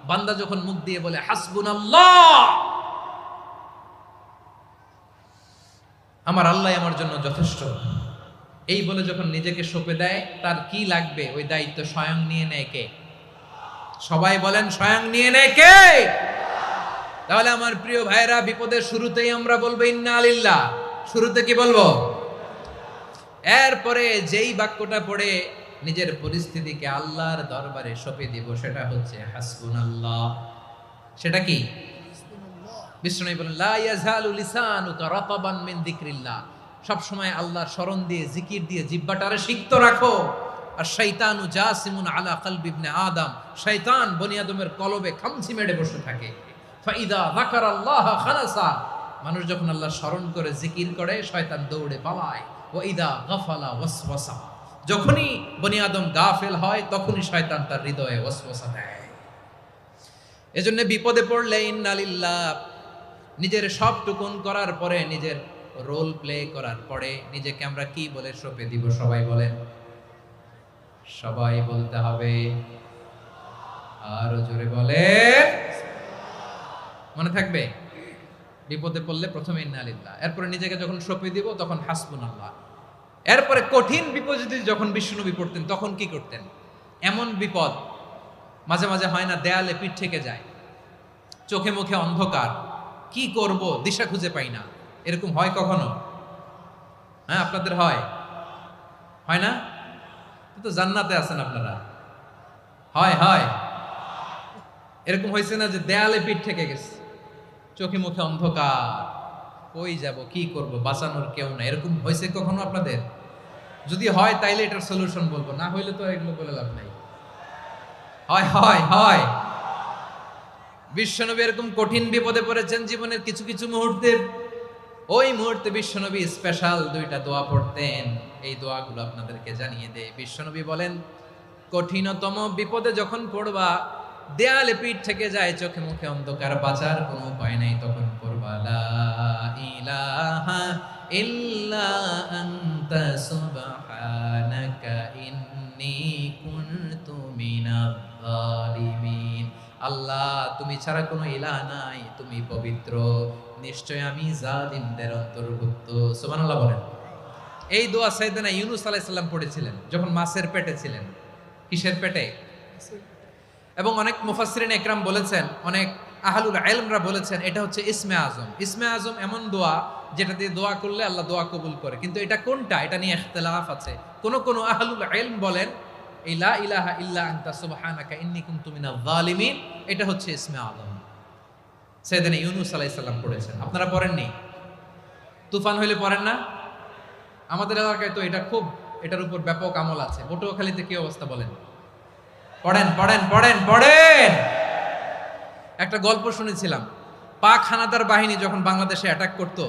বান্দা যখন মুখ দিয়ে বলে হাসবুনাল্লাহ, আমার আল্লাহ আমার জন্য যথেষ্ট, এই বলে যখন নিজেকে সঁপে দেয়, তার কি লাগবে ওই দায়িত্ব স্বয়ং নিয়ে নেয় কে? সবাই বলেন স্বয়ং নিয়ে নেয় কে? তাহলে আমার প্রিয় ভাইরা, বিপদের শুরুতেই আমরা বলবো ইন্না লিল্লাহ। শুরুতে কি বলবো? এরপরে যেই বাক্যটা পড়ে নিজের পরিস্থিতিকে আল্লাহর দরবারে সঁপে দিব, সেটা হচ্ছে হাসবুনাল্লাহ। সেটা কি? বিষ্ণু বলেন লা ইয়াজালু লিসানুকা রাতাবান মিন যিকরিল্লাহ, সব সময় আল্লাহর স্মরণ দিয়ে, জিকির দিয়ে জিহ্বাটারে সিক্ত রাখো। আর শয়তানু জাসিমুন আলা কলবি ইবনে আদম, শয়তান বনি আদমের কলবে খামচি মেরে বসে থাকে। ফাইদা যাকারাল্লাহ খানাসা, মানুষ যখন আল্লাহর স্মরণ করে জিকির করে, শয়তান দৌড়ে পালায়। ওয়া ইদা গাফালা ওয়াসওয়াসা, যখনই বনি আদম গাফেল হয়, তখনই শয়তান তার হৃদয়ে ওয়াসওয়াসা দেয়। এজন্য বিপদে পড়লে ইন্না লিল্লাহ, নিজের সব টুকুন করার পরে, নিজের রোল প্লে করার পরে নিজেকে আমরা কি বলে সঁপে দিব? সবাই বলেন, সবাই বলতে হবে, আরো জোরে বলেন। মনে থাকবে? বিপদে পড়লে প্রথমে ইন্না লিল্লাহ, এরপরে নিজেকে যখন সঁপে দিব তখন হাসবুনাল্লাহ। এরপরে কঠিন বিপদ যদি যখন বিশ্বনবী পড়তেন, তখন কি করতেন? এমন বিপদ মাঝে মাঝে হয় না, দেয়ালে পিঠ থেকে যায়, চোখে মুখে অন্ধকার, কি করব দিশা খুঁজে পাই না, এরকম হয় কখনো? হ্যাঁ, আপনাদের হয়? হয় না? তো জান্নাতে আছেন আপনারা। হয় হয় এরকম হয়েছে না যে দেয়ালে পিঠ থেকে গেছে, চোখে মুখে অন্ধকার, কই যাব, কি করব, বাঁচানোর কেউ না, এরকম হয়েছে কখনো আপনাদের? যদি হয় তাইলে এটার সলিউশন বলবো, না হইলে তো এগুলো বলে লাভ নাই। হয় হয় হয় বিশ্বনবী এরকম কঠিন বিপদে পড়েছেন জীবনের কিছু কিছু মুহূর্তে। ওই মুহূর্তে বিশ্বনবী স্পেশাল দুইটা দোয়া পড়তেন। এই দোয়াগুলো আপনাদেরকে জানিয়ে দেয়। বিশ্বনবী বলেন, কঠিনতম বিপদে যখন পড়বা, দেয়ালে পিঠ থেকে যায়, চোখে মুখে অন্ধকার, বাঁচার কোনো উপায় নাই, তখন পড়বা লা ইলাহা ইল্লা আনতা সুবহানাকা ইন্নী কুনতু মিনাজ জালিমিন। আল্লাহ, তুমি ছাড়া কোনো ইলাহ নাই, তুমি পবিত্র, নিশ্চয় আমি জালিমদের অন্তর্ভুক্ত। সুবহানাল্লাহ বলেন। এই দোয়া সাইয়েদনা ইউনূস আলাইহিস সালাম পড়েছিলেন যখন মাছের পেটে ছিলেন। কিসের পেটে? এবং অনেক মুফাসসিরিন একরাম বলেছেন, অনেক আহলুল ইলমরা বলেছেন, এটা হচ্ছে ইসমে আজম। ইসমে আজম এমন দোয়া যেটা দিয়ে দোয়া করলে আল্লাহ দোয়া কবুল করে, কিন্তু এটা কোনটা, এটা নিয়ে ইখতিলাফ আছে। কোন আহলুল ইলম বলেন এই লা ইলাহা ইল্লা আনতা সুবহানাকা ইন্নী কুনতু মিনাজ জালিমিন, এটা হচ্ছে ইসমে আজম। সাইয়েদনা ইউনূস আলাইহিস সালাম পড়েছেন। আপনারা পড়েননি? তুফান হইলে পড়েন না? আমাদের এলাকায় তো এটা খুব, এটার উপর ব্যাপক আমল আছে। পটুয়াখালীতে কি অবস্থা বলেন? পড়েন পড়েন পড়েন পড়েন। একটা গল্প শুনেছিলাম, পাক হানাদার বাহিনী যখন বাংলাদেশে অ্যাটাক করত,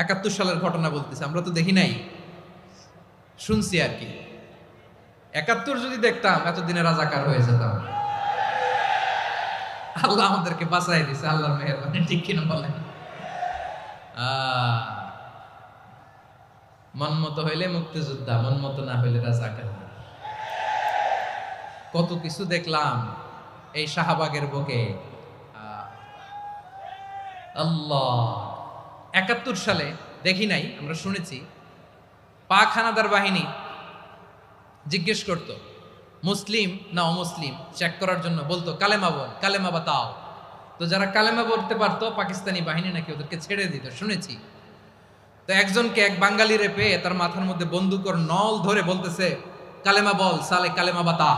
৭১ সালের ঘটনা বলতেছে, আমরা তো দেখি নাই, শুনছি আর কি। ৭১ যদি দেখতাম, এতদিনে রাজাকার হয়ে যেতাম। আল্লাহ আমাদেরকে বাঁচাই দিছে, আল্লাহর মেহেরবানি, ঠিক কিনা বলেন? মন মতো হইলে মুক্তিযোদ্ধা, মন মতো না হইলে রাজাকার। কত কিছু দেখলাম এই শাহবাগের বুকে। আল্লাহ, ৭১ সালে দেখি নাই, আমরা শুনেছি, পাক হানাদার বাহিনী জিজ্ঞেস করত মুসলিম না অমুসলিম চেক করার জন্য, বলতো কালেমা বল, কালেমা বাতাও। তো যারা কালেমা বলতে পারতো, পাকিস্তানি বাহিনী নাকি ওদেরকে ছেড়ে দিত, শুনেছি। তো একজনকে, এক বাঙালিরে পেয়ে তার মাথার মধ্যে বন্দুকর নল ধরে বলতেছে, কালেমা বল সালে, কালেমা বাতা,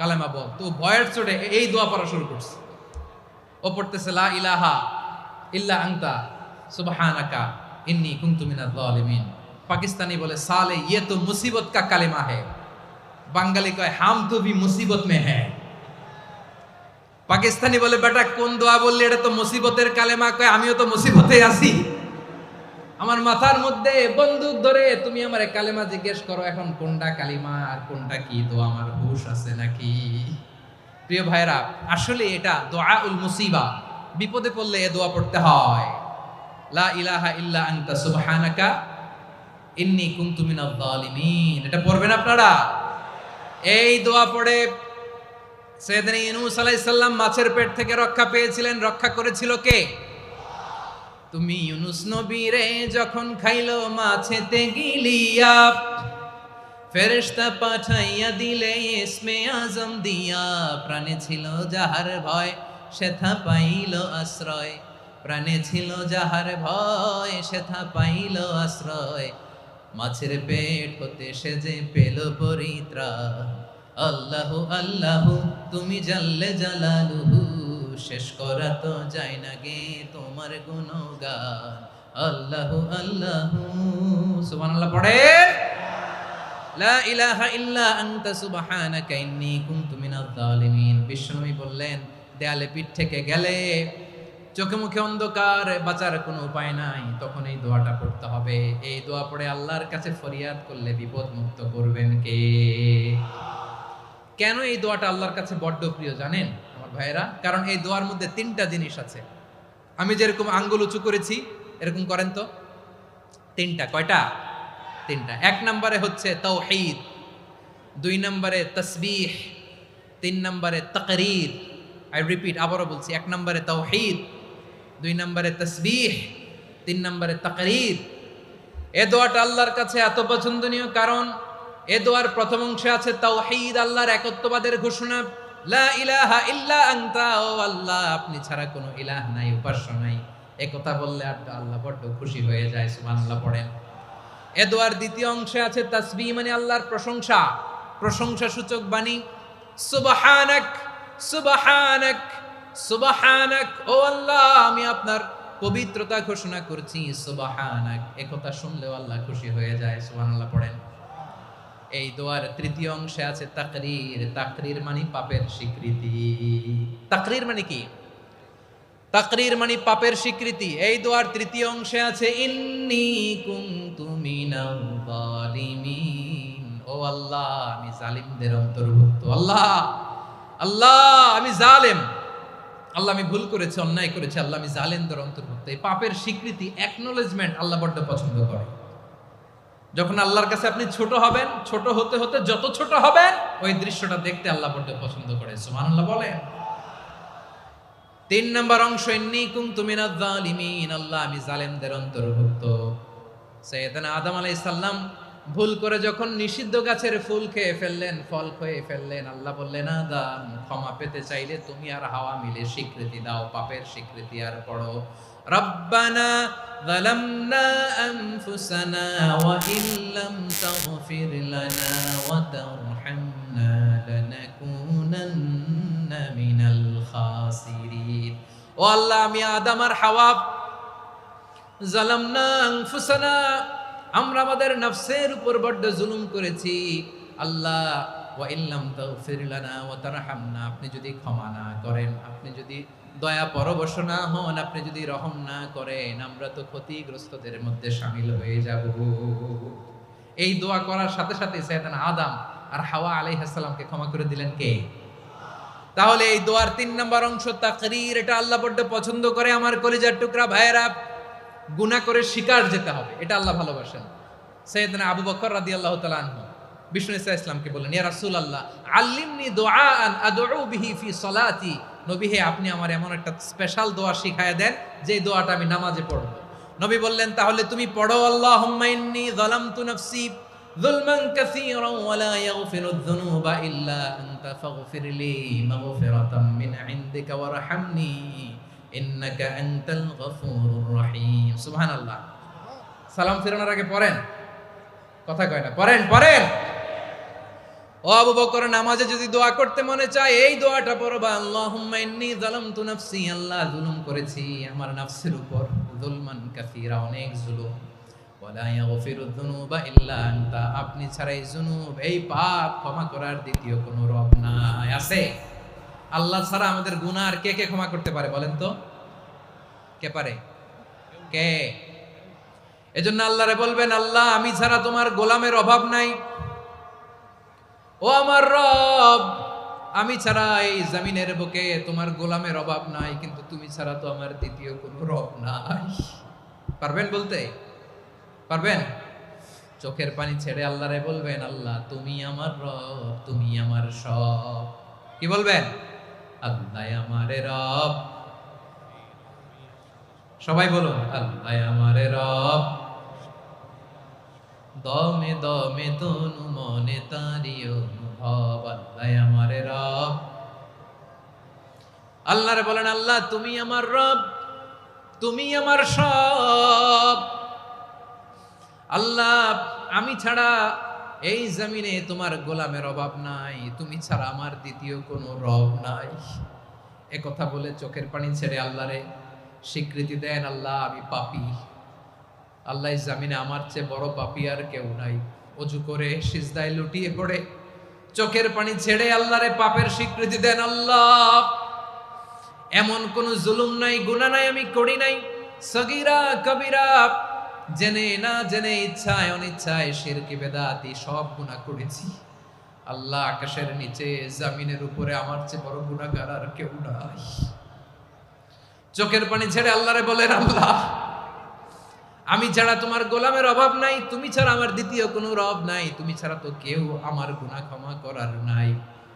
কালেমা বল। তো ভয়ের চোটে এই দোয়া পড়া শুরু করছে। ও পড়তেছে লা ইলাহা ইল্লা আনতা সুবহানাকা ইন্নী কুনতু মিনাজ জালিমিন। পাকিস্তানি বলে সালে ইয়ে তো মুসিবত কা কালেমা है। বাঙালি কয় হাম তো ভি মুসিবত মে হ্যায়। পাকিস্তানি বলে বেটা কোন দোয়া বললি, এটা তো মুসিবতের কালেমা। কয় আমিও তো মুসিবতে আছি, আমার মাথার মধ্যে বন্দুক ধরে তুমি আমার কালেমা জিজ্ঞেস করো, এখন কোনটা কালিমা আর কোনটা কি দোয়া, আমার হুশ আছে নাকি? প্রিয় ভাইরা, আসলে এটা দুআউল মুসিবা, বিপদে পড়লে এ দোয়া পড়তে হয়, লা ইলাহা ইল্লা আনতা সুবহানাকা ইন্নী কুনতু মিনাজ জালিমিন। এটা পড়বেন আপনারা। এই দোয়া পড়ে সাইয়েদনা ইউনূস আলাইহিস সালাম মাছের পেট থেকে রক্ষা পেয়েছিলেন, রক্ষা করেছিল কে? তুমি ইউনূস নবীরে যখন খাইলো মাছেতে গিলিয়া, ফেরেশতা পাঠাইয়া দিলে ইসমে আজম দিয়া, প্রাণে ছিল যাহার ভয় সেথা পাইল আশ্রয়, প্রাণে ছিল যাহার ভয় সেথা পাইল আশ্রয়, মাছের পেট হতে সে যে পেল পরিত্রাণ। আল্লাহু আল্লাহু তুমি জাল্লে জালালুহু, শেষ করা তো যায় না গে তোমার গুণগান। আল্লাহু আল্লাহু, সুবহানাল্লাহ পড়ে। লা ইলাহা ইল্লা আনতা সুবহানাকা ইন্নী কুনতু মিনাজ জালিমিন। বিশ্বনবী বললেন, দেয়ালে পিঠ থেকে গেলে, চোখে মুখে অন্ধকার, বাঁচার কোনো উপায় নাই, তখন এই দোয়াটা পড়তে হবে। এই দোয়া পড়ে আল্লাহর কাছে ফরিয়াদ করলে বিপদ মুক্ত করবেন কে? কেন এই দোয়াটা আল্লাহর কাছে বড্ড প্রিয় জানেন আমার ভাইয়েরা? কারণ এই দোয়ার মধ্যে তিনটা জিনিস আছে। আমি যেরকম আঙ্গুল উঁচু করেছি এরকম করেন তো। তিনটা। কয়টা? তিনটা। এক নম্বরে হচ্ছে তাওহীদ, দুই নম্বরে তাসবিহ, তিন নম্বরে তাকরীর। আই রিপিট, আবারও বলছি, এক নম্বরে তাওহীদ, দুই নম্বরে তাসবিহ, তিন নম্বরে তাকরীর। এ দোয়াটা আল্লাহর কাছে এত পছন্দনীয় কারণ এ দোয়ার প্রথম অংশে আছে তাওহীদ, আল্লাহর একত্ববাদের ঘোষণা। লা ইলাহা ইল্লা আনতা, ও আল্লাহ আপনি ছাড়া কোনো ইলাহ নাই, উপাস্য নাই। এ কথা বললে আল্লাহ বড্ড খুশি হয়ে যায়, সুবহানাল্লাহ পড়েন। এ দোয়ার দ্বিতীয় অংশে আছে তাসবিহ, মানে আল্লাহর প্রশংসা, প্রশংসা সূচক বাণী। সুবহানাক সুবহানাক সুবহানাক, ও আল্লাহ আমি আপনার পবিত্রতা ঘোষণা করছি, সুবহানাক। এ কথা শুনলেও আল্লাহ খুশি হয়ে যায়, সুবহানাল্লাহ পড়েন। এই দোয়ার তৃতীয় অংশে আছে তাকরীর, তাকরীর মানে পাপের স্বীকৃতি। তাকরীর মানে কি? তাকরীর মানে পাপের স্বীকৃতি। এই দোয়ার তৃতীয় অংশে আছে ইন্নী কুনতু মিনাল জালিমিন, ও আল্লাহ আমি জালিমদের অন্তর্ভুক্ত। আল্লাহ আল্লাহ আমি জালেম, আল্লাহ আমি ভুল করেছি, অন্যায় করেছি, আল্লাহ আমি জালেমদের অন্তর্ভুক্ত। এই পাপের স্বীকৃতি, অ্যাকনোলেজমেন্ট আল্লাহ বড্ড পছন্দ করে। যখন আল্লাহর কাছে আপনি ছোট হবেন, ছোট হতে হতে যত ছোট হবেন ওই দৃশ্যটা দেখতে আল্লাহ বড্ড পছন্দ করে, সুবহানাল্লাহ বলেন। তিন নম্বর অংশ ইন্নী কুনতু মিনাজ জালিমিন, আল্লাহ আমি জালেমদের অন্তর্ভুক্ত। সাইয়েদনা আদম আলাইহিস সালাম ভুল করে যখন নিষিদ্ধ গাছের ফুল খেয়ে ফেললেন, ফল খেয়ে ফেললেন, আল্লাহ বললেন আদম ক্ষমা পেতে চাইলে তুমি আর হাওয়া মিলে স্বীকৃতি দাও, পাপের স্বীকৃতি। আর পড়ো রব্বানা যালামনা আনফুসানা ওয়া ইল্লাম তাগফির লানা ওয়া তারহামনা লানাকুনান্না মিনাল খাসিরিন। ও আল্লাহ আমি আদম আর হাওয়া যালামনা আনফুসানা, আমরা আমাদের নফসের উপর বড্ড জুলুম করেছি। আল্লাহ ওয়া ইল্লাম তাগফির লানা ওয়া তারহামনা, আপনি যদি ক্ষমা না করেন, আপনি যদি দয়া পরবশ না হন, আপনি যদি রহম না করেন, আমরা তো ক্ষতিগ্রস্তদের মধ্যে শামিল হয়ে যাব। এই দোয়া করার সাথে সাথে সাইয়েদনা আদম আর হাওয়া আলাইহিস সালামকে ক্ষমা করে দিলেন কে? তাহলে এই দোয়ার তিন নম্বর অংশ তাকরীর, এটা আল্লাহ বড্ড পছন্দ করে। আমার কলিজার টুকরা ভাইয়েরা, গুনাহ করে শিকার যেতে হবে, এটা আল্লাহ ভালোবাসেন। সাইয়েদনা আবু বকর রাদিয়াল্লাহু তাআলা আনহু বিষ্ণু ইসা ইসলামকে বললেন, ইয়া রাসূলুল্লাহ আল্লিমনি দুআআন আদউ বিহি ফি সলাতি, নবী হে আপনি আমার এমন একটা স্পেশাল দোয়া শিখায়া দেন যে দোয়াটা আমি নামাজে পড়ব। নবী বললেন, তাহলে তুমি পড়ো আল্লাহুম্মা ইন্নী যালামতু নাফসি যুলমান কাসীরান ওয়া লা ইয়াগফিরুয যুনুবা ইল্লা আনতা ফাগফিরলি মাগফিরাতাম মিন ইনদিকা ওয়ারহামনি ইন্নাকা আনতাল গফুরুর রহিম। সুবহানাল্লাহ। সালাম ফিরানোর আগে পড়েন, কথা কয় না, পড়েন পড়েন। ও আবু বকর, নামাজে যদি দোয়া করতে মনে চায় এই দোয়াটা পড়বা, আল্লাহুম্মা ইন্নী যালামতু নাফসি, আল্লাহ জুলুম করেছি আমার নফসের উপর, যুলমান কাসীরা অনেক জুলুম, ওয়া লা ইয়াগফিরুয যুনুবা ইল্লা আনতা, আপনি ছাড়া এই জুনুব, এই পাপ ক্ষমা করার দ্বিতীয় কোনো রব নাই। আছে? আল্লাহ ছাড়া আমাদের গুনাহ আর কে কে ক্ষমা করতে পারে বলেন তো? কে পারে? কে? এজন্য আল্লাহরে বলবেন, আল্লাহ আমি ছাড়া তোমার গোলামের অভাব নাই, ও আমার রব আমি ছাড়া এই জমিনের বুকে তোমার গোলামের অভাব নাই, কিন্তু তুমি ছাড়া তো আমার দ্বিতীয় কোনো রব নাই। পারবেন বলতে? পারবেন? চোখের পানি ছেড়ে আল্লাহরে বলবেন, আল্লাহ তুমি আমার রব, তুমি আমার সব, কি বলবেন? আল্লাহ আমারে রব। সবাই বলুন, আল্লাহ আমারে রব, দমে দমে তনু মনে তারি অনুভব। আল্লাহ আমারে রব। আল্লাহরে বলেন, আল্লাহ তুমি আমার রব, তুমি আমার সব। আল্লাহ আমি ছাড়া এই জমিনে তোমার গোলামের অভাব নাই, তুমি ছাড়া আমার দ্বিতীয় কোনো রব নাই। এ কথা বলে চোখের পানি ছেড়ে আল্লাহরে স্বীকৃতি দেন, আল্লাহ আমি পাপী। আল্লাহ এই জমিনে আমার চেয়ে বড় পাপী আর কেউ নাই। অজু করে সিজদায় লুটিয়ে পড়ে চোখের পানি ছেড়ে আল্লাহরে পাপের স্বীকৃতি দেন, আল্লাহ এমন কোন জুলুম নাই, গুনাহ নাই আমি করি নাই, সগীরা কবিরা, জেনে না জেনে, ইচ্ছায় অনিচ্ছায়, শিরকি বেদাতি সব গুনাহ করেছি। আল্লাহ আকাশের নিচে জমিনের উপরে আমার চেয়ে বড় গুনাহগার আর কেউ নাই। চোখের পানি ছেড়ে আল্লাহরে বলেন, আল্লাহ আমি ছাড়া তোমার গোলামের অভাব নাই, তুমি ছাড়া আমার দ্বিতীয় কোনো রব নাই, তুমি ছাড়া তো কেউ আমার গুনাহ ক্ষমা করার নাই,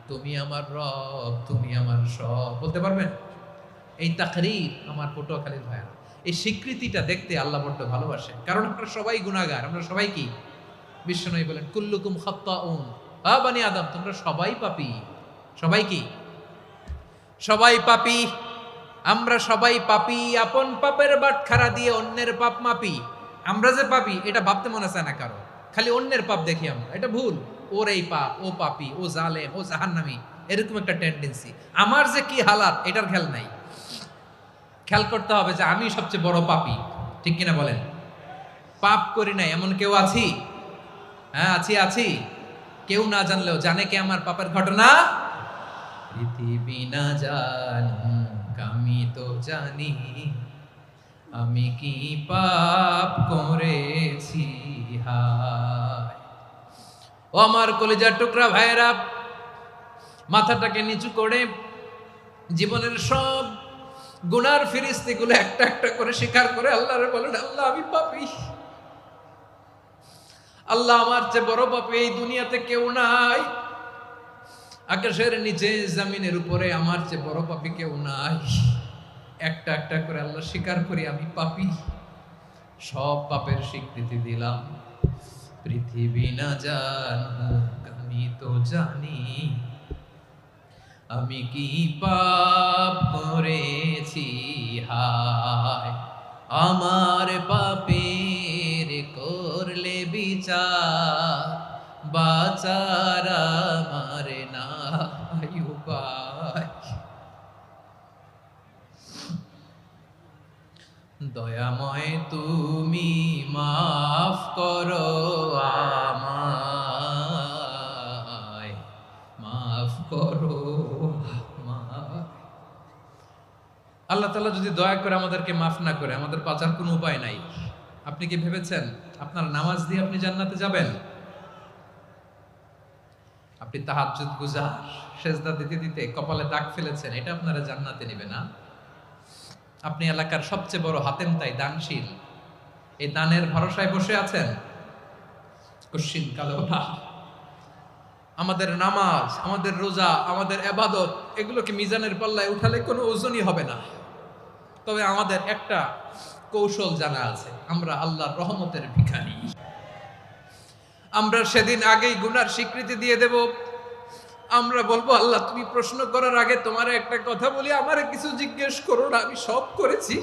তুমি আমার রব, তুমি আমার সব। বলতে পারবেন? এই তাকরীর আমার পটুয়াখালীর ভাইয়া, এই স্বীকৃতিটা দেখতে আল্লাহ বড্ড ভালোবাসে। কারণ আমরা সবাই গুনাহগার, আমরা সবাই কি? বিশ্বনবী বলেন, কুল্লুকুম খাত্তাউন, বানি আদম তোমরা সবাই পাপী। সবাই কি? সবাই পাপী। আমরা সবাই পাপী। আপন পাপের বাটখারা দিয়ে অন্যের পাপ মাপি। আমরা যে পাপী এটা ভাবতে মনে চায় না কারো, খালি অন্যের পাপ দেখি আমরা, এটা ভুল। ওর এই পাপ, ও পাপী, ও জালেম, ও জাহান্নামী, এরকম একটা টেন্ডেন্সি। আমার যে কি হালাত এটার খেয়াল নাই। খেয়াল করতে হবে যে আমি সবচেয়ে বড় পাপী, ঠিক কিনা বলেন? পাপ করি নাই এমন কেউ আছি? হ্যাঁ আছি। কেউ না জানলেও জানে কে আমার পাপের ঘটনা? পৃথিবী না জানুক আমি তো জানি, আমি কি পাপ করেছি হায়। ও আমার কলিজার টুকরা ভাইরা, মাথাটাকে নিচু করে জীবনের সব গুনার ফিরিস্তিগুলো একটা একটা করে স্বীকার করে আল্লাহরে বলেন, আল্লাহ আমি পাপী। আল্লাহ আমার চেয়ে বড় পাপী এই দুনিয়াতে কেউ নাই। আকাশের নিচে জমিনের উপরে আমার চেয়ে বড় পাপী কেউ নাই। একটা একটা করে আল্লাহ স্বীকার করি আমি পাপী। সব পাপের স্বীকৃতি দিলাম। পৃথিবী না জানুক আমি তো জানি, আমি কি পাপ করেছি হায়। আমার পাপের করলে বিচার, বাঁচার আমার নাই উপায়। দয়াময় তুমি মাফ করো আমায়, মাফ করো আমায়। আল্লাহ তাআলা যদি দয়া করে আমাদেরকে মাফ না করে, আমাদের বাঁচার কোনো উপায় নাই। আপনি কি ভেবেছেন আপনার নামাজ দিয়ে আপনি জান্নাতে যাবেন? আপনি তাহাজ্জুদ গুজার, সেজদা দিতে দিতে কপালে দাগ ফেলেছেন, এটা আপনারা জান্নাতে নেবে না। আপনি এলাকার সবচেয়ে বড় হাতেম তাই দানশীল, এই দানের ভরসায় বসে আছেন, কশিন কালো না। আমাদের নামাজ, আমাদের রোজা, আমাদের ইবাদত, এগুলোকে মিজানের পাল্লায় উঠালে কোনো ওজনই হবে না। তবে আমাদের একটা কৌশল জানা আছে, আমরা আল্লাহর রহমতের ভিখারি। আমরা সেদিন আগেই গুনার স্বীকৃতি দিয়ে দেব। আমরা বলবো, আল্লাহ তুমি প্রশ্ন করার আগে তোমার একটা কথা বলি, আমারে কিছু জিজ্ঞেস করো না, আমি সব করেছি।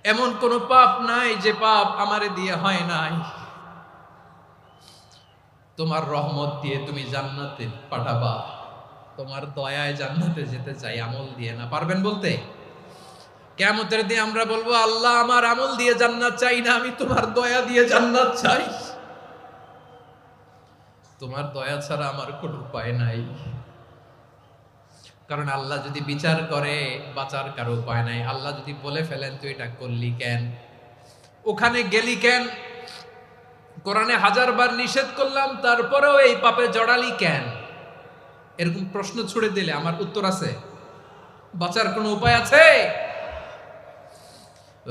এমন কোন পাপ নাই যে পাপ আমারে দিয়ে হয় নাই। তোমার রহমত দিয়ে তুমি জান্নাতে পাঠাবা, তোমার দয়ায় জান্নাতে যেতে চাই, আমল দিয়ে না। পারবেন বলতে? কিয়ামতের দিন আমরা বলবো, আল্লাহ আমার আমল দিয়ে জান্নাত চাই না, আমি তোমার দয়া দিয়ে জান্নাত চাই। তোমার দয়া ছাড়া আমার কোনো উপায় নাই। কারণ আল্লাহ যদি বিচার করে বাঁচার কারো উপায় নাই। আল্লাহ যদি বলে ফেলেন তুই এটা করলি কেন, ওখানে গেলি কেন, কোরআনে 1000 বার নিষেধ করলাম তারপরেও এই পাপে জড়ালি কেন, এরকম প্রশ্ন ছুড়ে দিলে আমার উত্তর আছে? বাঁচার কোনো উপায় আছে?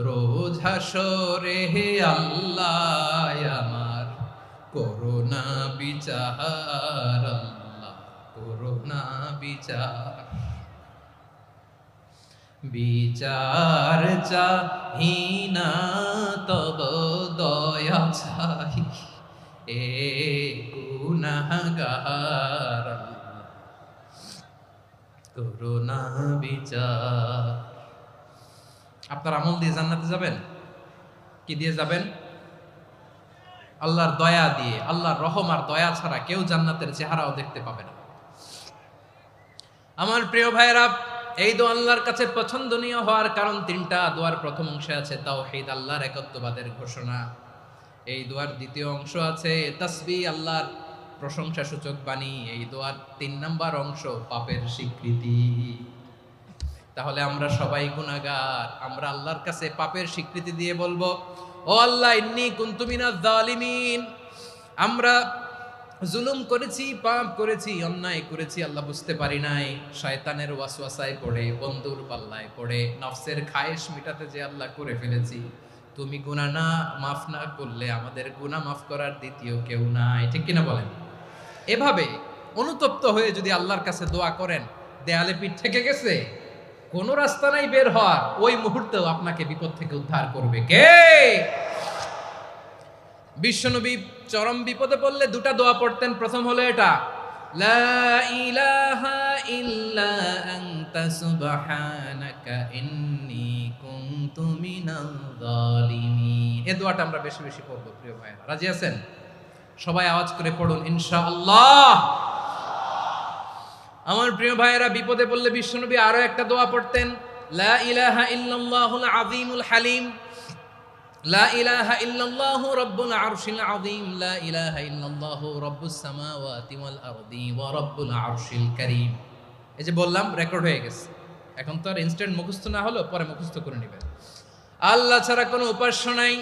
রোজ হাসরে হে আল্লাহ আমার করোনা বিচার, আল্লাহ না বিচার। বিচার চাহি না তব দয়া চাহি, এ গুনাহগার করুণা বিচার। আপনার আমল দিয়ে জান্নাতে যাবেন? কি দিয়ে যাবেন? আল্লাহর দয়া দিয়ে। আল্লাহর রহম আর দয়া ছাড়া কেউ জান্নাতের চেহারাও দেখতে পাবে না। আমার প্রিয় ভাইয়েরা, এই দোয়া আল্লাহর কাছে পছন্দনীয় হওয়ার কারণ তিনটা। দোয়ার প্রথম অংশে আছে তাওহীদ, আল্লাহর একত্ববাদের ঘোষণা। এই দোয়ার দ্বিতীয় অংশ আছে তাসবিহ, আল্লাহর প্রশংসা সূচক বাণী। এই দোয়ার ৩ নাম্বার অংশ পাপের স্বীকৃতি। তাহলে আমরা সবাই গুনাহগার। আমরা আল্লাহর কাছে পাপের স্বীকৃতি দিয়ে বলবো, ও আল্লাহ, ইন্নী কুনতু মিনাজ জালিমিন। আমরা জুলুম করেছি, পাপ করেছি, অন্যায় করেছি, আল্লাহ বুঝতে পারি নাই। শয়তানের ওয়াসওয়াসায় পড়ে, বন্ধুর পাল্লায় পড়ে, নফসের খায়েশ মিটাতে যে আল্লাহ করে ফেলেছি। তুমি গুনাহ না মাফ না করলে আমাদের গুনাহ মাফ করার দ্বিতীয় কেউ নাই। ঠিক কিনা বলেন? এভাবে অনুতপ্ত হয়ে যদি আল্লাহর কাছে দোয়া করেন, দেয়ালে পিঠ থেকে গেছে, কোনো রাস্তা নাই বের হওয়ার, ওই মুহূর্তেও আপনাকে বিপদ থেকে উদ্ধার করবে কে? বিশ্বনবী চরম বিপদে পড়লে দুটা দোয়া পড়তেন। প্রথম হলো এটা, লা ইলাহা ইল্লা আনতা সুবহানাকা ইন্নী কুনতু মিনাল জালিমিন। এই দোয়াটা আমরা বেশি বেশি পড়ব প্রিয় ভাইরা। রাজি আছেন? সবাই আওয়াজ করে পড়ুন ইনশাআল্লাহ। আমার প্রিয় ভাইয়েরা, বিপদে পড়লে বিশ্বনবী আরো একটা দোয়া পড়তেন, লা ইলাহা ইল্লাল্লাহুল আযীমুল হালিম, লা ইলাহা ইল্লাল্লাহু রাব্বুল আরশিল আযীম, লা ইলাহা ইল্লাল্লাহু রাব্বুস সামাওয়াতি ওয়াল আরদি ওয়া রাব্বুল আরশিল কারীম। এই যে বললাম, রেকর্ড হয়ে গেছে। এখন তো আর ইনস্ট্যান্ট মুখস্থ না হলো, পরে মুখস্থ করে নেবেন। আল্লাহ ছাড়া কোনো উপাস্য নাই,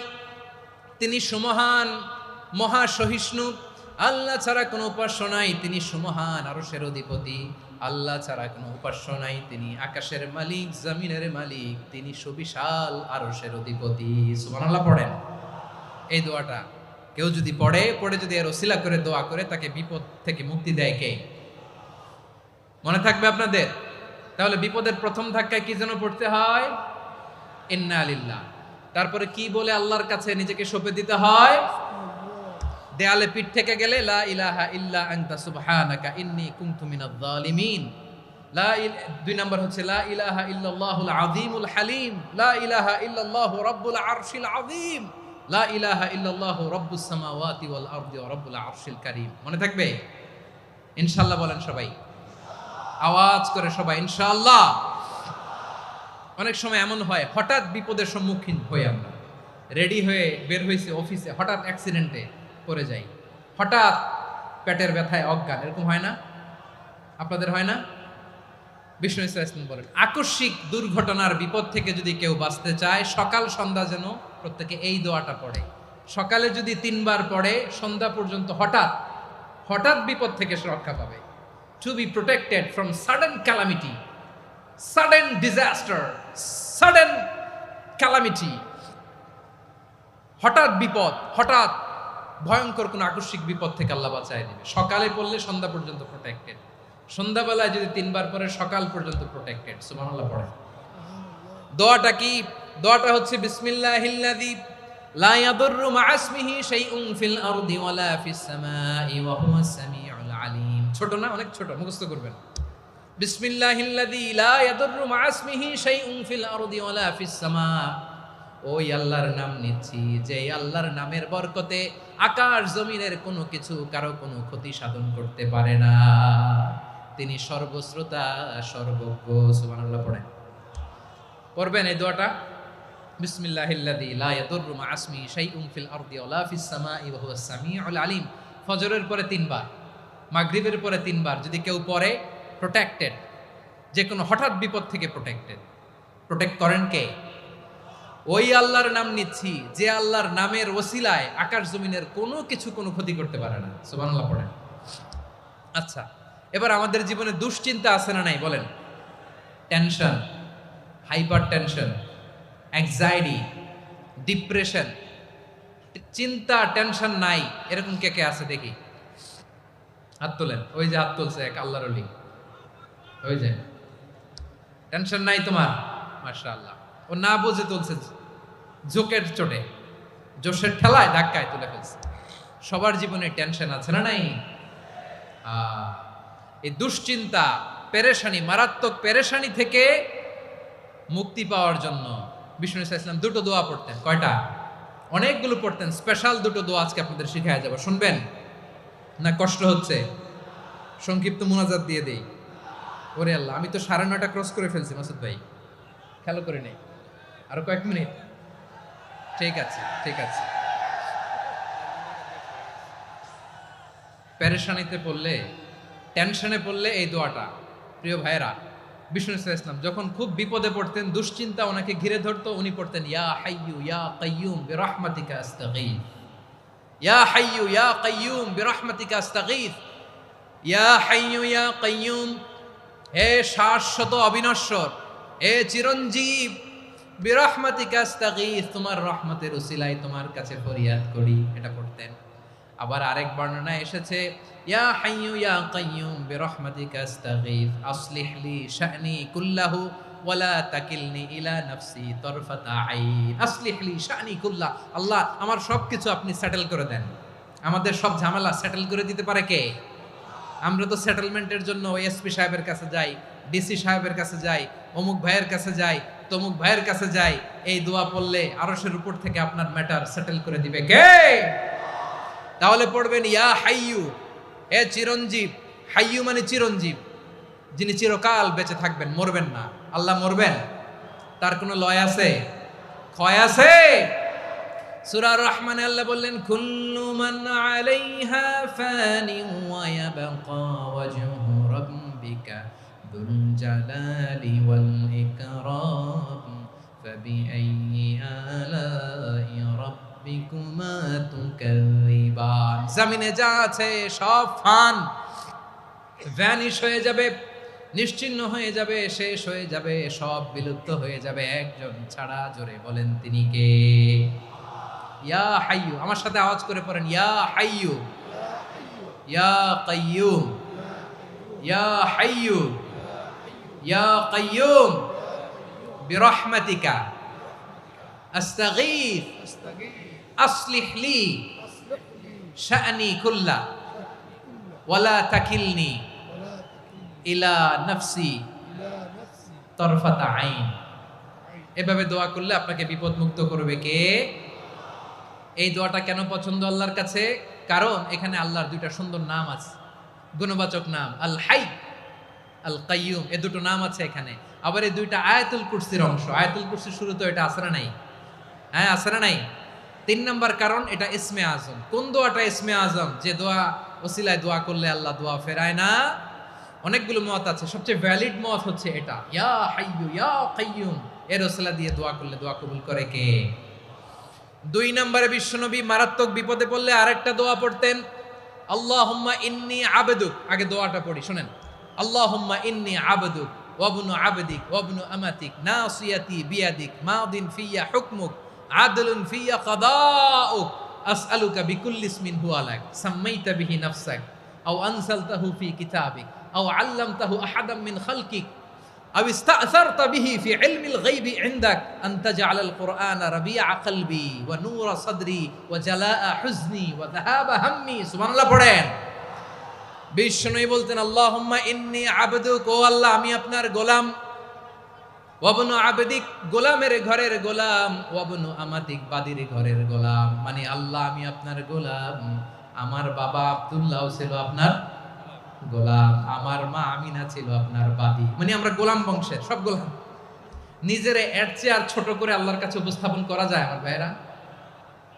তিনি সুমহান, মহা সহিষ্ণু। আল্লাহ ছাড়া কোনো উপাস্য নাই, তিনি সুমহান, আরশের অধিপতি। আল্লাহ ছাড়া কোনো উপাস্য নাই, তিনি আকাশের মালিক, জমিনের মালিক, তিনি সুবিশাল আরশের অধিপতি। সুবহানাল্লাহ পড়েন। এই দোয়াটা কেউ যদি পড়ে যদি এর ওসিলা করে দোয়া করে, তাকে বিপদ থেকে মুক্তি দেয় কে? মনে থাকবে আপনাদের? তাহলে বিপদের প্রথম ধাক্কায় কি যেন পড়তে হয়? ইন্না লিল্লাহ। তারপরে কি বলে আল্লাহর কাছে নিজেকে সঁপে দিতে হয়? দেয়ালে পিঠ থেকে গেলে লা ইলাহা ইল্লা আনতা সুবহানাকা ইন্নী কুনতু মিনাজ জালিমিন। দুই নাম্বার হচ্ছে লা ইলাহা ইল্লাল্লাহুল আযীমুল হালিম, লা ইলাহা ইল্লাল্লাহু রাব্বুল আরশিল আযীম, লা ইলাহা ইল্লাল্লাহু রাব্বুস সামাওয়াতি ওয়াল আরদি ওয়া রাব্বুল আরশিল কারীম। মনে থাকবে? ইনশাআল্লাহ বলেন সবাই, আওয়াজ করে সবাই ইনশাআল্লাহ। অনেক সময় এমন হয়, হঠাৎ বিপদের সম্মুখীন হই আমরা, রেডি হয়ে বের হয়েছে অফিসে, হঠাৎ অ্যাক্সিডেন্টে পড়ে যাই, হঠাৎ পেটের ব্যথায় অজ্ঞান। এরকম হয় না? আপনাদের হয় না? বিষ্ণু ইসলাম বলেন, আকস্মিক দুর্ঘটনার বিপদ থেকে যদি কেউ বাঁচতে চায়, সকাল সন্ধ্যা যেন প্রত্যেকে এই দোয়াটা পড়ে। সকালে যদি 3 বার পড়ে, সন্ধ্যা পর্যন্ত হঠাৎ বিপদ থেকে সে রক্ষা পাবে। To be protected from sudden calamity, sudden disaster, sudden calamity. হঠাৎ বিপদ, হঠাৎ ভয়ঙ্কর কোন আকস্মিক বিপদ থেকে আল্লাহ বাঁচায় দিবে। সকালে পড়লে সন্ধ্যা পর্যন্ত প্রোটেক্টেড, সন্ধ্যাবেলায় যদি 3 বার পরে সকাল পর্যন্ত প্রোটেক্টেড। সুবহানাল্লাহ পড়ে। দোয়াটা কি? দোয়াটা হচ্ছে বিসমিল্লাহিল্লাযী লা ইয়াদুররু মা ইসমিহি শাইউন ফিল আরদি ওয়ালা ফিস সামাই ওয়া হুয়াস সামিউল আলিম। ছোট না? অনেক ছোট, মুখস্থ করবেন। বিসমিল্লাহিল্লাযী লা ইয়াদুররু মা ইসমিহি শাইউন ফিল আরদি ওয়ালা ফিস সামা। ওই আল্লাহর নাম নিচ্ছি, যে আল্লাহর নামের বরকতে আকাশ জমিনের কোনো কিছু কারো কোনো ক্ষতি সাধন করতে পারে না। তিনি সর্বশ্রোতা, সর্বজ্ঞ। সুবহানাল্লাহ পড়েন। পড়বেন এই দোয়াটা, বিসমিল্লাহিল্লাযী লা ইয়াদুররু মা ইসমিহি শাইউন ফিল আরদি ওয়ালা ফিস সামাই ওয়া হুয়াস সামিউল আলিম। ফজরের পরে 3 বার, মাগরিবের পরে 3 বার যদি কেউ পড়ে, প্রোটেক্টেড। যে কোনো হঠাৎ বিপদ থেকে প্রোটেক্ট করেন কে? ওই আল্লাহর নাম নিচ্ছি, যে আল্লাহর নামের ওসিলায় আকাশ জমিনের কোনো কিছু কোনো ক্ষতি করতে পারে না। সুবহানাল্লাহ পড়েন। আচ্ছা, এবার আমাদের জীবনে দুশ্চিন্তা আছে না নাই বলেন? Tension, hyper tension, anxiety, depression, চিন্তা, টেনশন নাই, এরকম কে কে আছে দেখি? হাত তোলেন। ওই যে হাত তুলছে এক আল্লাহর ওলি। হয়ে যায়। টেনশন নাই তোমার, মাশাআল্লাহ। ও না বুঝে তুলছে, জোকের চোটে, জোশের ঠেলায় ধাক্কায় তুলে ফেলছে। সবার জীবনে টেনশন আছে না নাই? এই দুশ্চিন্তা, পেরেশানি, মারাত্মক পেরেশানি থেকে মুক্তি পাওয়ার জন্য বিষ্ণু ইসলাম দুটো দোয়া পড়তেন। কয়টা? অনেকগুলো পড়তেন। স্পেশাল দুটো দোয়া আজকে আপনাদের শিখায়া যাব, শুনবেন না? কষ্ট হচ্ছে? সংক্ষিপ্ত মুনাজাত দিয়ে দেই। ওরে আল্লাহ, আমি তো 9:30 ক্রস করে ফেলছি মাসুদ ভাই, খেয়াল করে নেই। আরো কয়েক মিনিট। ঠিক আছে, ঠিক আছে। পেরেশানিতে পড়লে, টেনশনে পড়লে এই দোয়াটা, প্রিয় ভাইয়েরা, বিষ্ণু ইসলাম যখন খুব বিপদে পড়তেন, দুশ্চিন্তা ওনাকে ঘিরে ধরতো, উনি পড়তেন ইয়া হাইয়ু ইয়া কাইয়ুম বিরহমাতিকা আস্তাগীথ, ইয়া হাইয়ু ইয়া কাইয়ুম বিরহমাতিকা আস্তাগীথ, ইয়া হাইয়ু ইয়া কাইয়ুম, হে শাশ্বত অবিনশ্বর, হে চিরঞ্জীব, বিরহমাতিকা আস্তাগীথ, তোমার রহমতের উসিলায় তোমার কাছে ফরিয়াদ করি। এটা পড়তেন। আবার আরেক বর্ণনায় এসেছে ইয়া হাইয়ু ইয়া কাইয়ুম বিরহমাতিকা আস্তাগীথ আসলিহ লি শা'নি কুল্লাহু ওয়ালা তাকিলনি ইলা নাফসি তরফাতা আইন। আসলিহ লি শা'নি কুল্লাহ, আল্লাহ আমার সবকিছু আপনি সেটেল করে দেন। আমাদের সব ঝামেলা সেটেল করে দিতে পারে কে? আমরা তো সেটেলমেন্টের জন্য এসপি সাহেবের কাছে যাই, ডিসি সাহেবের কাছে যাই, অমুক ভাইয়ের কাছে যাই, তমুক ভাইয়ের কাছে যাই। এই দোয়া পড়লে আরশের উপর থেকে আপনার ম্যাটার সেটেল করে দিবে কে? তাহলে পড়বেন ইয়া হাইয়ু, এ চিরঞ্জীব। হাইয়ু মানে চিরঞ্জীব, যিনি চিরকাল বেঁচে থাকবেন, মরবেন না। আল্লাহ মরবেন? তার কোনো লয় আছে? ক্ষয় আছে? সূরা রহমানে আল্লাহ বললেন কুল্লু মান আলাইহা ফানি ওয়া ইয়াবকা ওয়াজহু রাব্বিকা যুল জালালি ওয়াল ইকরাম ফাবিআইয়ি আলাই রাব্বিকুমা তুকাযিবান। জমিনে যা আছে সব ফান, ভ্যানিশ হয়ে যাবে, নিশ্চিহ্ন হয়ে যাবে, শেষ হয়ে যাবে, সব বিলুপ্ত হয়ে যাবে, একজন ছাড়া। জোরে বলেন তিনি কে? ইয়া হাইয়ু। আমার সাথে আওয়াজ করে পড়েন ইয়া হাইয়ু ইয়া কাইয়ুম ইয়া হাইয়ু ইয়া কাইয়ুম বিরহমাতিকা আস্তাগীথ আসলিহ লি শা'নি কুল্লা ওয়ালা তাকিলনি ইলা নাফসি তরফাতা আইন। এভাবে দোয়া করলে আপনাকে বিপদ মুক্ত করবে কে? এই দোয়াটা কেন পছন্দ আল্লাহর কাছে? কারণ এখানে আল্লাহর দুইটা সুন্দর নাম আছে, গুণবাচক নাম, আল হাই, আল কাইয়ুম। এই দুটো নাম আছে এখানে। আবার এই দুইটা আয়াতুল কুরসির অংশ। আয়াতুল কুরসির শুরুতে এটা আছে না নাই? হ্যাঁ, আছে না নাই? 3 নাম্বার কারণ, এটা ইসমে আজম। কোন দোয়াটা ইসমে আজম? যে দোয়া ওসিলায় দোয়া করলে আল্লাহ দোয়া ফেরায় না। অনেকগুলো মত আছে, সবচেয়ে ভ্যালিড মত হচ্ছে এটা, ইয়া হাইয়ু ইয়া কাইয়ুম। এর ওসিলা দিয়ে দোয়া করলে দোয়া কবুল করে কে? 2 নম্বরে বিশ্বনবী মারাত্মক বিপদে পড়লে আরেকটা দোয়া পড়তেন, আল্লাহুম্মা ইন্নী আবদুক। আগে দোয়াটা পড়ি, শুনেন। আল্লাহুম্মা ইন্নী আবদুক ওয়া ইবনু আবদিক ওয়া ইবনু আমাতিক নাসিয়াতি বিয়াদিক মাদিন ফিয়া হুকমুক আদলুন ফিয়া কাদাউক আসআলুকা বিকুল্লি ইসমিন হুয়া লাক সাম্মাইতা বিহি নাফসাক আও আনসালতাহু ফি কিতাবিক আও আল্লামতাহু আহাদাম মিন খালকিক أو استأثرت به في علم الغيب عندك أن تجعل القرآن ربيع قلبي ونور صدري وجلاء حزني وذهاب همي। سبحان الله পড়েন। বিষ্ণুই বলতেন আল্লাহুম্মা ইন্নী আবদুক, ও আল্লাহ আমি আপনার গোলাম, ওয়াবনু আবদিক, গোলামের ঘরের গোলাম, ওয়াবনু আমাতিক, বাদির ঘরের গোলাম। মানে আল্লাহ আমি আপনার গোলাম, আমার বাবা আব্দুল্লাহ ছিল আপনার গোলাম, আমার মা আমিনা ছিল আপনার বাদী। মানে আমরা গোলাম বংশের, সব গোলাম। নিজের এর চেয়ে আর ছোট করে আল্লাহর কাছে উপস্থাপন করা যায় আমার ভাইরা?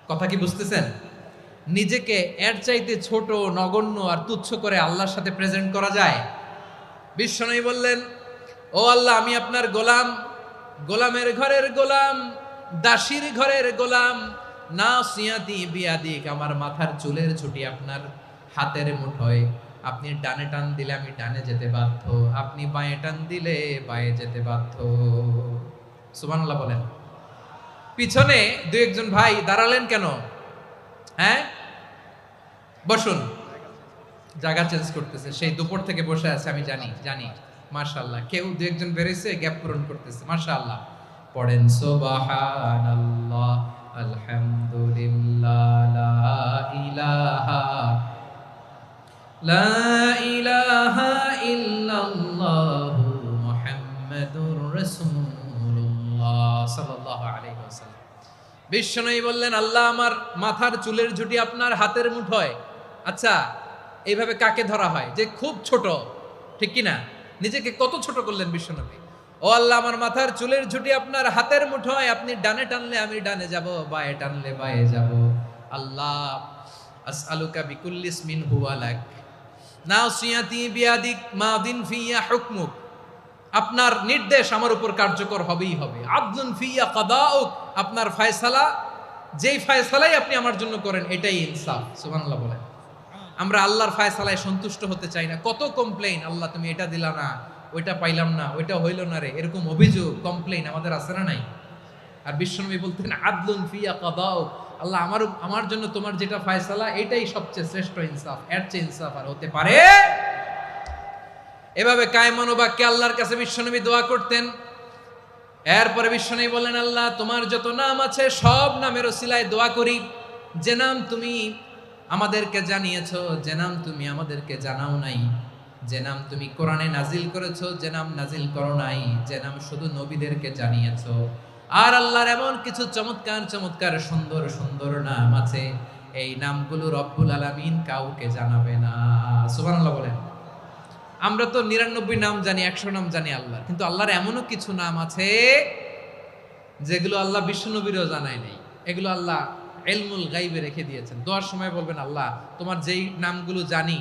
কথা কি বুঝতেছেন? নিজেকে এর চাইতে ছোট, নগণ্য আর তুচ্ছ করে আল্লাহর সাথে প্রেজেন্ট করা যায়? বিশ্বনবী বললেন ও আল্লাহ আমি আপনার গোলাম, গোলামের ঘরের গোলাম, দাসীর ঘরের গোলাম, নাসিয়াতি বিয়াদিক, আমার মাথার চুলের ছুটি আপনার হাতের মুঠোয়। আপনি ডানে টান দিলে আমি ডানে যেতে বাধ্য, আপনি বাঁয়ে টান দিলে বাঁয়ে যেতে বাধ্য। সুবহানাল্লাহ বলেন। পিছনে 2-1 ভাই দাঁড়ালেন কেন? হ্যাঁ, বসুন। জায়গা চেঞ্জ করতেছে, সেই দুপুর থেকে বসে আছে আমি জানি। মাশাআল্লাহ, কেউ দু একজন বেরিয়েছে গ্যাপ পূরণ করতেছে, মাশাআল্লাহ। পড়েন সুবহানাল্লাহ, আলহামদুলিল্লাহ, লা ইলাহা ইল্লাল্লাহু মুহাম্মাদুর রাসূলুল্লাহ সাল্লাল্লাহু আলাইহি ওয়াসাল্লাম। বিশ্বনবী বললেন, আল্লাহ আমার মাথার চুলের ঝুঁটি আপনার হাতের মুঠোয়। আচ্ছা, এইভাবে কাকে ধরা হয়? যে খুব ছোট, ঠিক কি না? নিজেকে কত ছোট করলেন বিশ্বনবী। ও আল্লাহ, আমার মাথার চুলের ঝুঁটি আপনার হাতের মুঠোয়, আপনি ডানে টানলে আমি ডানে যাব, বায়ে টানলে বায়ে যাব। আল্লাহ, আসআলুকা বিকুল্লি ইসমিন হুয়া লাক নাসিয়াতি বিয়াদিক মাদিন ফিয়া হুকমুক। আপনার নির্দেশ আমার উপর কার্যকর হবেই হবে। আদলুন ফিয়া কাদাউক, আপনার ফয়সালা, যেই ফয়সালাই আপনি আমার জন্য করেন এটাই ইনসাফ। সুবহানাল্লাহ বলেন। আমরা আল্লাহর ফয়সালায় সন্তুষ্ট হতে চাই না। কত কমপ্লেইন, আল্লাহ তুমি এটা দিলা না, ওইটা পাইলাম না, ওইটা হইল না রে, এরকম অভিযোগ কমপ্লেইন আমাদের আছে না নাই? আর বিশ্বনবী বলতেন আদলুন ফিয়া কাদাউক, আল্লাহ আমার জন্য তোমার যেটা ফয়সালা এটাই সবচেয়ে শ্রেষ্ঠ ইনসাফ, এর চেয়ে ইনসাফ আর হতে পারে? এভাবে কায়মান বাক্যে আল্লাহর কাছে বিশ্বনবী দোয়া করতেন। এরপরে বিশ্বনবী বললেন, আল্লাহ তোমার যত নাম আছে সব নামের ওসিলায় দোয়া করি, যে নাম তুমি আমাদেরকে জানিয়েছো, যে নাম তুমি আমাদেরকে জানাও নাই, যে নাম তুমি কোরআনে নাজিল করেছো, যে নাম নাজিল করো নাই, যে নাম শুধু নবীদেরকে জানিয়েছো। আর আল্লাহর এমন কিছু চমৎকার চমৎকার সুন্দর সুন্দর নাম আছে, এই নামগুলো রব্বুল আলামিন কাউকে জানাবে না। সুবহানাল্লাহ বলেন। আমরা তো 99 নাম জানি, 100 নাম জানি আল্লাহ, কিন্তু আল্লাহর এমনও কিছু নাম আছে যেগুলো আল্লাহ বিশ্বনবীরও জানায় নাই। এগুলো আল্লাহ ইলমুল গায়বে রেখে দিয়েছেন। দোয়ার সময় বলবেন, আল্লাহ তোমার যেই নামগুলো জানি,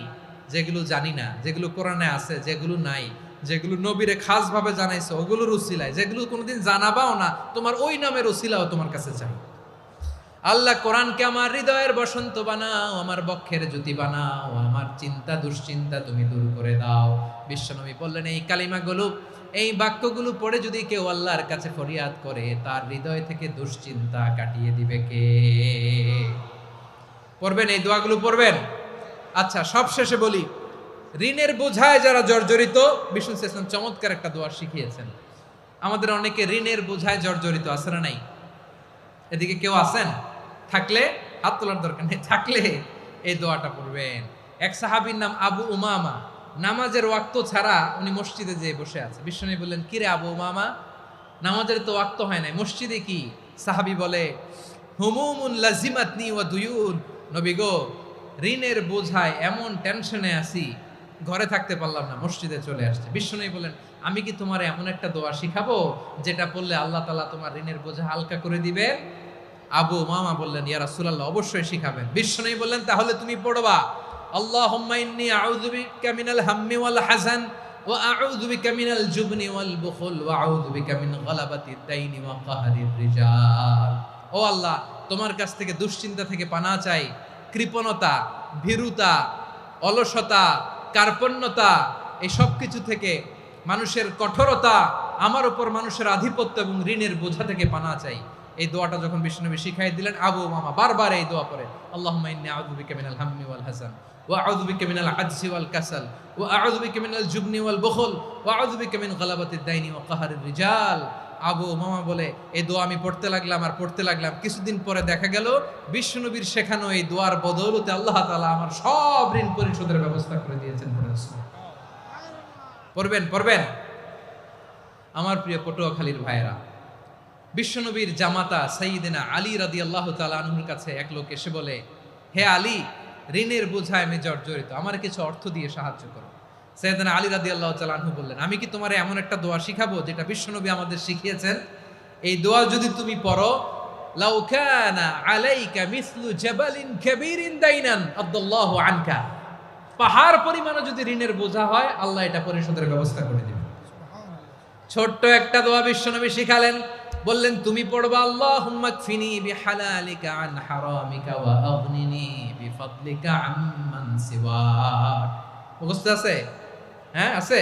যেগুলো জানি না, যেগুলো কোরআনে আছে, যেগুলো নাই, যেগুলো নবীরে খাস ভাবে জানাইছো ওগুলোর উসিলায়, যেগুলো কোনোদিন জানাবাও না, তোমার ওই নামের উসিলাও তোমার কাছে চাই। আল্লাহ কোরআনকে আমার হৃদয়ের বসন্ত বানাও, আমার বক্ষের জ্যোতি বানাও, আমার চিন্তা দুশ্চিন্তা তুমি দূর করে দাও। বিশ্বনবী বললেন, এই কালিমাগুলো, এই বাক্যগুলো পড়ে যদি কেউ আল্লাহর কাছে ফরিয়াদ করে, তার হৃদয় থেকে দুশ্চিন্তা কাটিয়ে দিবে কে? পড়বেন, এই দোয়াগুলো পড়বেন। আচ্ছা, সব শেষে বলি, ঋণের বোঝায় যারা জর্জরিত, বিষ্ণু ইসলাম চমৎকার একটা দোয়া শিখিয়েছেন। আমাদের অনেকে ঋণের বোঝায় জর্জরিত, আছে না নাই? এদিকে কেউ আছেন? থাকলে হাত তোলার দরকার নেই, থাকলে এই দোয়াটা পড়বেন। এক সাহাবীর নাম আবু উমামা, নামাজের ওয়াক্ত ছাড়া উনি মসজিদে যেয়ে বসে আছে। বিশ্বনবী বললেন, কি রে আবু উমামা, নামাজের তো ওয়াক্ত হয় নাই, মসজিদে কি? সাহাবী বলে, হুমুমুন লাজিমাতনি ওয়া দুয়ুন। নবী গো, ঋণের বোঝায় এমন টেনশনে আছি, ঘরে থাকতে পারলাম না, মসজিদে চলে আসছে। বিশ্বনবী বলেন, আমি কি তোমার এমন একটা দোয়া শিখাবো যেটা পড়লে আল্লাহ তাআলা তোমার ঋণের বোঝা হালকা করে দিবে? আবু উমামা বললেন, ইয়া রাসূলুল্লাহ, অবশ্যই শিখাবেন। বিশ্বনবী বললেন, তাহলে তুমি পড়বা, আল্লাহুম্মা ইন্নী আউযু বিকা মিনাল হাম্মি ওয়াল হাযান ওয়া আউযু বিকা মিনাল জুবনি ওয়াল বুখল ওয়া আউযু বিকা মিন গালাবাতিদ দাইনি ওয়া কাহরির রিজাল। ও আল্লাহ, তোমার কাছ থেকে দুশ্চিন্তা থেকে পানাহ চাই, কৃপণতা, ভীরুতা, অলসতা, কার্পণ্যতা, এই সব কিছু থেকে, মানুষের কঠোরতা, আমার উপর মানুষের আধিপত্য এবং ঋণের বোঝা থেকে পানাহ চাই। এই দোয়াটা যখন বিশ্বনবী শিখাই দিলেন, আবু উমামা বারবার এই দোয়া পড়ে, আল্লাহুম্মা ইন্নী আউযু বিকা মিনাল হাম্মি ওয়াল হাযান ওয়া আউযু বিকা মিনাল আজজি ওয়াল কাসাল ওয়া আউযু বিকা মিনাল জুবনি ওয়াল বুখল ওয়া আউযু বিকা মিন গালাবাতিদ দাইনি ওয়া কাহরির রিজাল। আবু উমামা বলে, এই দোয়া আমি পড়তে লাগলাম আর পড়তে লাগলাম, কিছুদিন পরে দেখা গেল বিশ্বনবীর শেখানো এই দোয়ার বদৌলতে আল্লাহ তাআলা আমার সব ঋণ পরিশোধের ব্যবস্থা করে দিয়েছেন। পড়বেন, পড়বেন। আমার প্রিয় পটুয়াখালীর ভাইয়েরা, বিশ্বনবীর জামাতা সাইয়্যিদিনা আলী রাদিয়াল্লাহু তাআলা আনহুর কাছে এক লোক এসে বলে, হে আলী, ঋণের বোঝায় আমি জর্জরিত, আমার কিছু অর্থ দিয়ে সাহায্য করো। সাইয়্যিদিনা আলী রাদিয়াল্লাহু তাআলা আনহু বললেন, আমি কি তোমারে এমন একটা দোয়া শিখাবো যেটা বিশ্বনবী আমাদের শিখিয়েছেন? এই দোয়া যদি তুমি পড়ো, লাউ কানা আলাইকা মিসলু জাবালিন কাবীরিন দাইনান আদাল্লাহু আনকা, পাহাড় পরিমাণে যদি ঋণের বোঝা হয়, আল্লাহ এটা পরিশোধের ব্যবস্থা করে দিবেন। ছোট্ট একটা দোয়া বিশ্বনবী শিখালেন, বললেন, তুমি পড়বা, আল্লাহুম্মা কফিনি বিহালালিকা আন হারামিকা ওয়া আগনিনি বিফাদলিকা আম্মান সিওয়াক। মুখস্থ আছে? হ্যাঁ, আছে।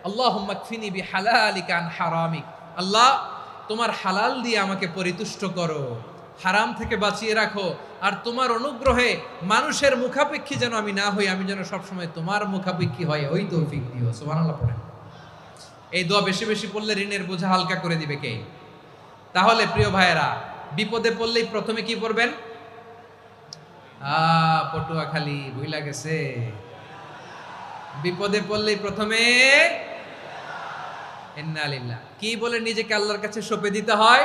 আল্লাহুম্মা কফিনি বিহালালিকা আন হারামিক, আল্লাহ তোমার হালাল দিয়ে আমাকে পরিতুষ্ট করো, হারাম থেকে বাঁচিয়ে রাখো, আর তোমার অনুগ্রহে মানুষের মুখাপেক্ষী যেন আমি না হই, আমি যেন সবসময় তোমার মুখাপেক্ষী হয়, ওই তৌফিক দিও। সুবহানাল্লাহ পড়েন। এই দোয়া বেশি বেশি পড়লে ঋণের বোঝা হালকা করে দিবে কে? তাহলে প্রিয় ভাইয়েরা, বিপদে পড়লেই প্রথমে কি পড়বেন? পটুয়াখালী ভুইলা গেছে। বিপদে পড়লেই প্রথমে ইন্না লিল্লাহ কি বলে নিজেকে আল্লাহর কাছে সঁপে দিতে হয়?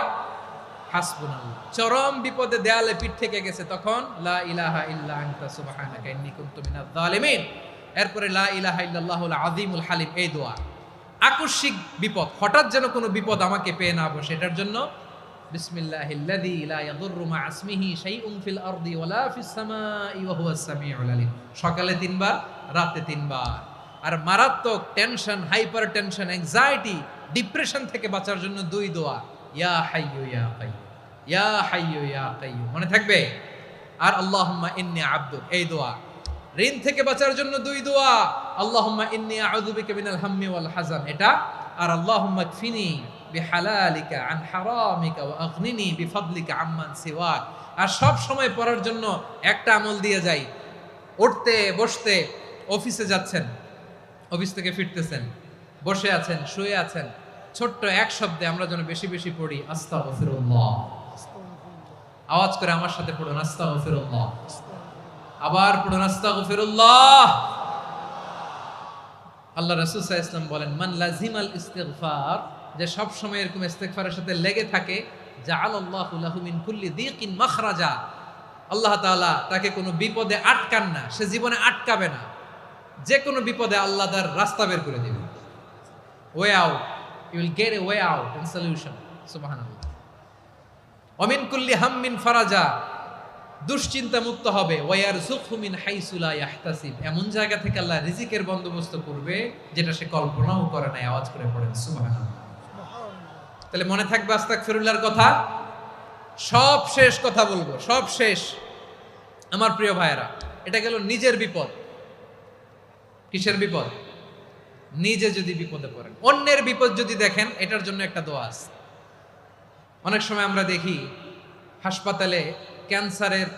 হাসবুনাল্লাহ। চরম বিপদে দেয়ালে পিঠ থেকে গেছে, তখন লা ইলাহা ইল্লা আনতা সুবহানাকা ইন্নী কুনতু মিনাজ জালিমিন। এরপরে লা ইলাহা ইল্লাল্লাহুল আযীমুল হালিম, এই দোয়া। আকস্মিক বিপদ, হঠাৎ যেন কোনো বিপদ আমাকে পেয়ে না বসে, এটার জন্য বিসমিল্লাহিল্লাযী লা ইয়াদুররু মা ইসমিহি শাইউন ফিল আরদি ওয়ালা ফিস সামাই ওয়া হুয়াস সামিউল আলীম। সকালে 3 বার, রাতে 3 বার। আর মারাত্মক tension, hyper tension, anxiety, depression থেকে বাঁচার জন্য 2 দোয়া, ইয়া হাইয়্যু ইয়া কাইয়্যুম, ইয়া হাইয়্যু ইয়া কাইয়্যুম, মনে থাকবে? আর আল্লাহুম্মা ইন্নী আবদুক, এই দোয়া। ঋণ থেকে বাঁচার জন্য 2 দোয়া, আল্লাহুম্মা ইন্নী আউযু বিকা মিনাল হাম্মি ওয়াল হাযান, এটা। আর আল্লাহুম্মা কফিনি বিহালালিকা আন হারামিকা ওয়া আগনিনি বিফাদলিকা আম্মান সিওয়াক। আর সব সময় পড়ার জন্য একটা আমল দিয়ে যাই, উঠতে বসতে, অফিসে যাচ্ছেন, অফিস থেকে ফিরতেছেন, বসে আছেন, শুয়ে আছেন, ছোট্ট এক শব্দে আমরা যেন বেশি বেশি পড়ি আস্তাগফিরুল্লাহ। আওয়াজ করে আমার সাথে পড়ুন আস্তাগফিরুল্লাহ। আবার পড়ুন আস্তাগফিরুল্লাহ। আল্লাহ রাসূল সাল্লাল্লাহু আলাইহি ওয়াসাল্লাম বলেন, মান লাজিমাল ইস্তিগফার, যে সব সময় এরকম ইস্তিগফারের সাথে লেগে থাকে, জাআলাল্লাহু লাহু মিন কুল্লি যিকিন মাখরাজা, আল্লাহ তাআলা তাকে কোনো বিপদে আটকান না, সে জীবনে আটকাবে না। যে কোনো বিপদে আল্লাহ তার রাস্তা বের করে দিবে, way out, you will get a way out and solution. সুবহানাল্লাহ। ওয়া মিন কুল্লি হাম্মিন ফারাজা, দুশ্চিন্তা মুক্ত হবে। ওয়ারযুকহু মিন হাইসু লা ইয়াহতাসিব, এমন জায়গা থেকে আল্লাহ রিজিকের বন্দোবস্ত করবে যেটা সে কল্পনাও করে নাই। আওয়াজ করে পড়েন সুবহানাল্লাহ। তাহলে মনে থাকবে আস্তাগফিরুল্লাহর কথা। সব শেষ কথা বলবো, সব শেষ আমার প্রিয় ভাইয়েরা। এটা গেল নিজের বিপদ। কিসের বিপদ? নিজে যদি বিপদে পড়েন। অন্যের বিপদ যদি দেখেন, এটার জন্য একটা দোয়া আছে। অনেক সময় আমরা দেখি হাসপাতালে ক্যান্সারের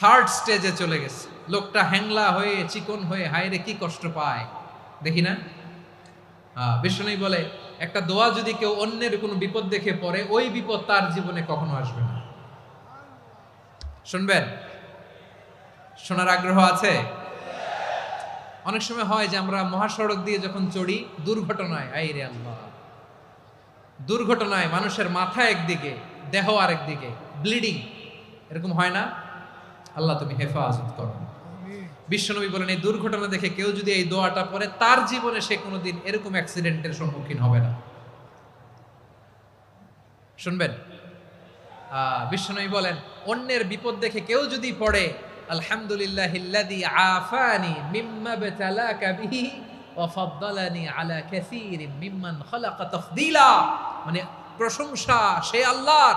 3rd স্টেজে চলে গেছে, লোকটা হ্যাংলা হয়ে, চিকন হয়ে, হায়রে কি কষ্ট পায়, দেখি না? বিষ্ণু বলে, একটা দোয়া যদি কেউ অন্যের কোনো বিপদ দেখে পড়ে, ওই বিপদ তার জীবনে কখনো আসবে না। শুনবেন? শোনার আগ্রহ আছে? অনেক সময় হয় যে আমরা মহাসড়ক দিয়ে যখন চড়ি, দুর্ঘটনায়, আইরে আল্লাহ, দুর্ঘটনায় মানুষের মাথা একদিকে, দেহ আরেকদিকে, ব্লিডিং, এরকম হয় না? আল্লাহ তুমি হেফাজত করো। বিশ্বনবী বলেন, এই দুর্ঘটনা দেখে কেউ যদি এই দোয়াটা পড়ে, তার জীবনে সে কোনোদিন এরকম অ্যাক্সিডেন্টের সম্মুখীন হবে না। শুনবেন? বিশ্বনবী বলেন, অন্যের বিপদ দেখে কেউ যদি পড়ে, আলহামদুলিল্লাহিল্লাযী আফানি মিম্মা বতালাকা বিহি ওয়া ফাদ্দালানি আলা কাসীরিম মিম্মান খালাকা তাফদীলা, মানে প্রশংসা সে আল্লাহর,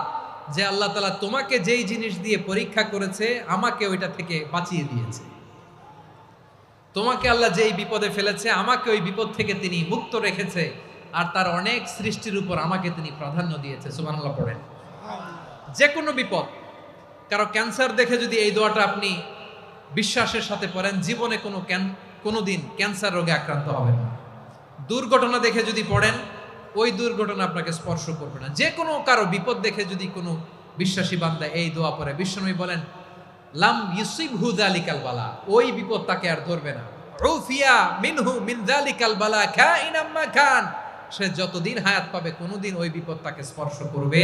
যে আল্লাহ তাআলা তোমাকে যেই জিনিস দিয়ে পরীক্ষা করেছে, আমাকে ওইটা থেকে বাঁচিয়ে দিয়েছে। তোমাকে আল্লাহ যেই বিপদে ফেলেছে, আমাকে ওই বিপদ থেকে তিনি মুক্ত রেখেছে, আর তার অনেক সৃষ্টির উপর আমাকে তিনি প্রাধান্য দিয়েছে। সুবহানাল্লাহ পড়েন। যে কোনো বিপদ, কারো ক্যান্সার দেখে যদি এই দোয়াটা আপনি বিশ্বাসের সাথে পড়েন, জীবনে কোনোদিন ক্যান্সার রোগে আক্রান্ত হবেন না। দুর্ঘটনা দেখে যদি পড়েন, ওই দুর্ঘটনা আপনাকে স্পর্শ করবে না। যে কোনো কারো বিপদ দেখে যদি কোনো বিশ্বাসী বান্দা এই দোয়া পড়ে, বিশ্বনবী বলেন, লাম ইউসিবহু যালিকাল বালা, ওই বিপদ তাকে আর ধরবে না। উফিয়া মিনহু মিন যালিকাল বালা কাইনাম মা কান, সে যতদিন হায়াত পাবে কোনোদিন ওই বিপদ তাকে স্পর্শ করবে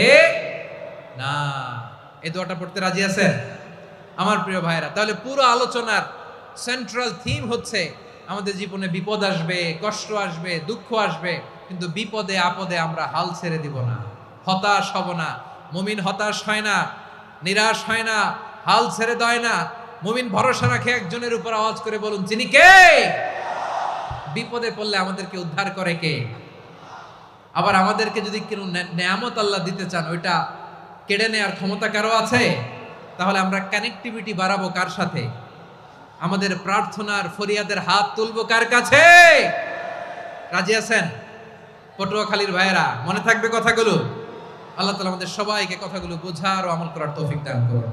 না। এই দোয়াটা পড়তে রাজি আছেন আমার প্রিয় ভাইরা? তাহলে পুরো আলোচনার সেন্ট্রাল থিম হচ্ছে, আমাদের জীবনে বিপদ আসবে, কষ্ট আসবে, দুঃখ আসবে, কিন্তু বিপদে আপদে আমরা হাল ছেড়ে দিব না, হতাশ হব না। মুমিন হতাশ হয় না, নিরাশ হয় না, হাল ছেড়ে দেয় না। মুমিন ভরসা রাখে একজনের উপর। আওয়াজ করে বলুন, যিনি কে? বিপদে পড়লে আমাদেরকে উদ্ধার করে কে? আবার আমাদেরকে যদি কোনো নেয়ামত আল্লাহ দিতে চান, ওইটা কেড়ে নেওয়ার ক্ষমতা কারো আছে? তাহলে আমরা কানেক্টিভিটি বাড়াবো কার সাথে? আমাদের প্রার্থনার ফরিয়াদের হাত তুলবো কার কাছে? রাজি আছেন পটুয়াখালীর ভাইয়েরা? মনে থাকবে কথাগুলো? আল্লাহ তাআলা আমাদের সবাইকে কথাগুলো বোঝার ও আমল করার তৌফিক দান করুন।